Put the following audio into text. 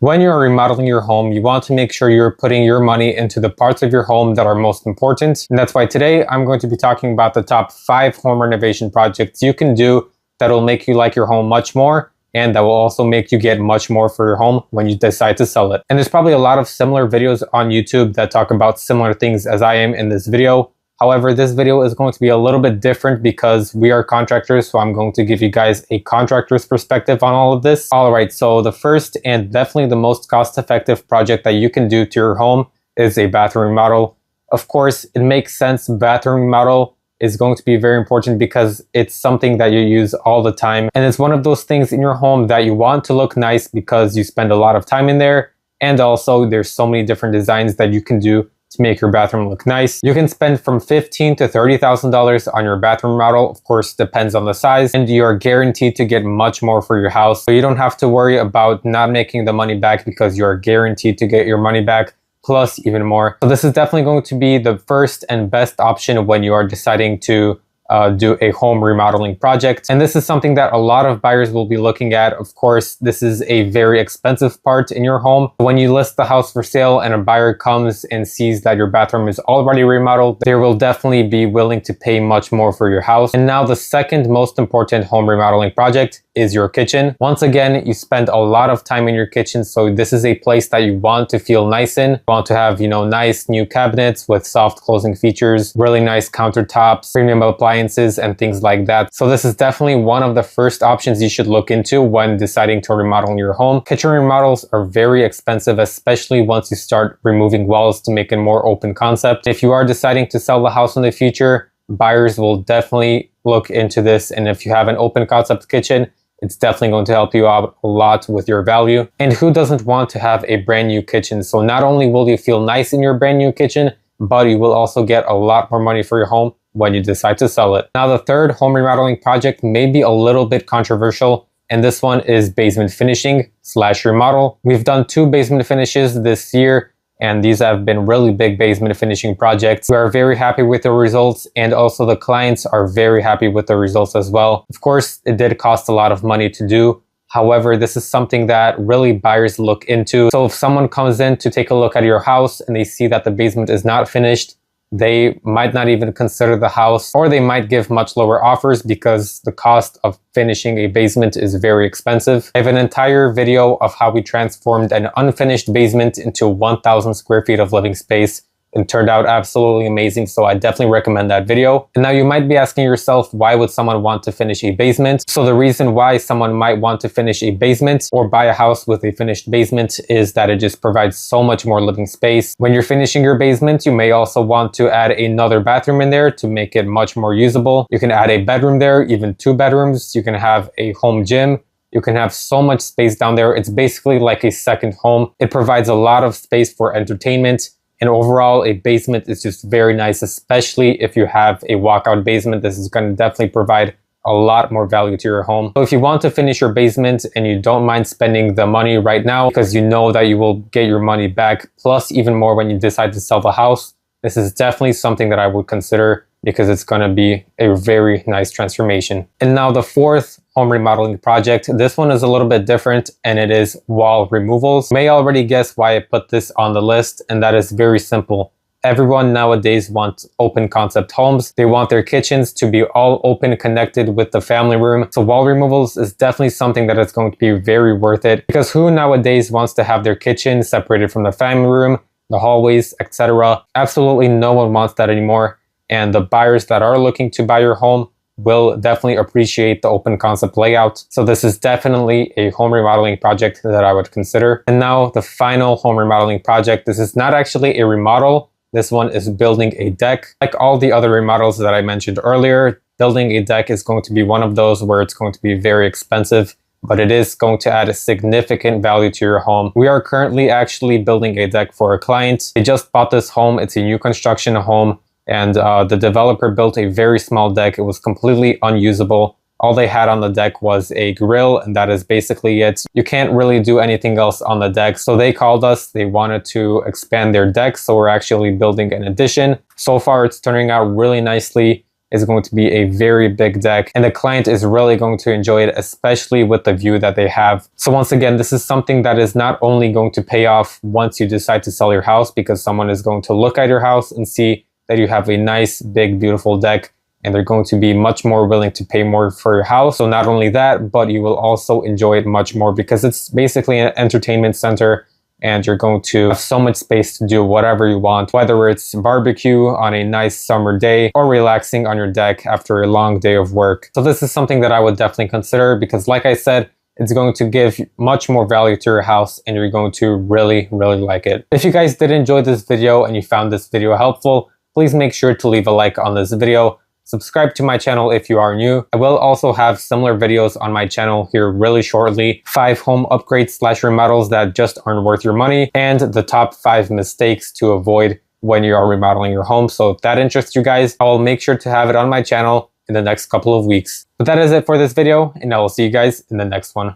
When you're remodeling your home, you want to make sure you're putting your money into the parts of your home that are most important. And that's why today I'm going to be talking about the top 5 home renovation projects you can do that will make you like your home much more, and that will also make you get much more for your home when you decide to sell it. And there's probably a lot of similar videos on YouTube that talk about similar things as I am in this video. However, this video is going to be a little bit different because we are contractors, so I'm going to give you guys a contractor's perspective on all of this. All right, so the first and definitely the most cost-effective project that you can do to your home is a bathroom remodel. Of course, it makes sense. Bathroom remodel is going to be very important because it's something that you use all the time. And it's one of those things in your home that you want to look nice because you spend a lot of time in there. And also there's so many different designs that you can do to make your bathroom look nice. You can spend from $15,000 to $30,000 on your bathroom remodel. Of course, depends on the size, and you are guaranteed to get much more for your house. So you don't have to worry about not making the money back because you are guaranteed to get your money back, plus even more. So this is definitely going to be the first and best option when you are deciding to do a home remodeling project. And this is something that a lot of buyers will be looking at. Of course, this is a very expensive part in your home. When you list the house for sale and a buyer comes and sees that your bathroom is already remodeled, they will definitely be willing to pay much more for your house. And now the second most important home remodeling project is your kitchen. Once again, you spend a lot of time in your kitchen, so this is a place that you want to feel nice in. You want to have, nice new cabinets with soft closing features, really nice countertops, premium appliances, and things like that. So this is definitely one of the first options you should look into when deciding to remodel your home. Kitchen remodels are very expensive, especially once you start removing walls to make a more open concept. If you are deciding to sell the house in the future, buyers will definitely look into this. And if you have an open concept kitchen, it's definitely going to help you out a lot with your value. And who doesn't want to have a brand new kitchen? So not only will you feel nice in your brand new kitchen, but you will also get a lot more money for your home when you decide to sell it. Now, the third home remodeling project may be a little bit controversial, and this one is basement finishing / remodel. We've done 2 basement finishes this year, and these have been really big basement finishing projects. We are very happy with the results, and also the clients are very happy with the results as well. Of course, it did cost a lot of money to do. However, this is something that really buyers look into. So if someone comes in to take a look at your house and they see that the basement is not finished, they might not even consider the house, or they might give much lower offers because the cost of finishing a basement is very expensive. I have an entire video of how we transformed an unfinished basement into 1,000 square feet of living space. It turned out absolutely amazing, so I definitely recommend that video. And now you might be asking yourself, why would someone want to finish a basement? So the reason why someone might want to finish a basement or buy a house with a finished basement is that it just provides so much more living space. When you're finishing your basement, you may also want to add another bathroom in there to make it much more usable. You can add a bedroom there, even 2 bedrooms. You can have a home gym. You can have so much space down there. It's basically like a second home. It provides a lot of space for entertainment. And overall, a basement is just very nice, especially if you have a walkout basement. This is going to definitely provide a lot more value to your home. So if you want to finish your basement and you don't mind spending the money right now because you know that you will get your money back, plus even more when you decide to sell the house, this is definitely something that I would consider because it's going to be a very nice transformation. And now the fourth home remodeling project. This one is a little bit different, and it is wall removals. You may already guess why I put this on the list, and that is very simple. Everyone nowadays wants open concept homes. They want their kitchens to be all open, connected with the family room. So wall removals is definitely something that is going to be very worth it, because who nowadays wants to have their kitchen separated from the family room, the hallways, etc.? Absolutely no one wants that anymore. And the buyers that are looking to buy your home will definitely appreciate the open concept layout. So this is definitely a home remodeling project that I would consider. And now the final home remodeling project. This is not actually a remodel. This one is building a deck. Like all the other remodels that I mentioned earlier, building a deck is going to be one of those where it's going to be very expensive, but it is going to add a significant value to your home. We are currently actually building a deck for a client. They just bought this home. It's a new construction home. And the developer built a very small deck. It was completely unusable. All they had on the deck was a grill, and that is basically it. You can't really do anything else on the deck. So they called us. They wanted to expand their deck. So we're actually building an addition. So far, it's turning out really nicely. is going to be a very big deck, and the client is really going to enjoy it, especially with the view that they have. So once again, this is something that is not only going to pay off once you decide to sell your house, because someone is going to look at your house and see that you have a nice, big, beautiful deck, and they're going to be much more willing to pay more for your house. So not only that, but you will also enjoy it much more because it's basically an entertainment center, and you're going to have so much space to do whatever you want, whether it's barbecue on a nice summer day or relaxing on your deck after a long day of work. So this is something that I would definitely consider because, like I said, it's going to give much more value to your house and you're going to really, really like it. If you guys did enjoy this video and you found this video helpful, please make sure to leave a like on this video. Subscribe to my channel if you are new. I will also have similar videos on my channel here really shortly. 5 home upgrades / remodels that just aren't worth your money, and the top 5 mistakes to avoid when you are remodeling your home. So if that interests you guys, I will make sure to have it on my channel in the next couple of weeks. But that is it for this video, and I will see you guys in the next one.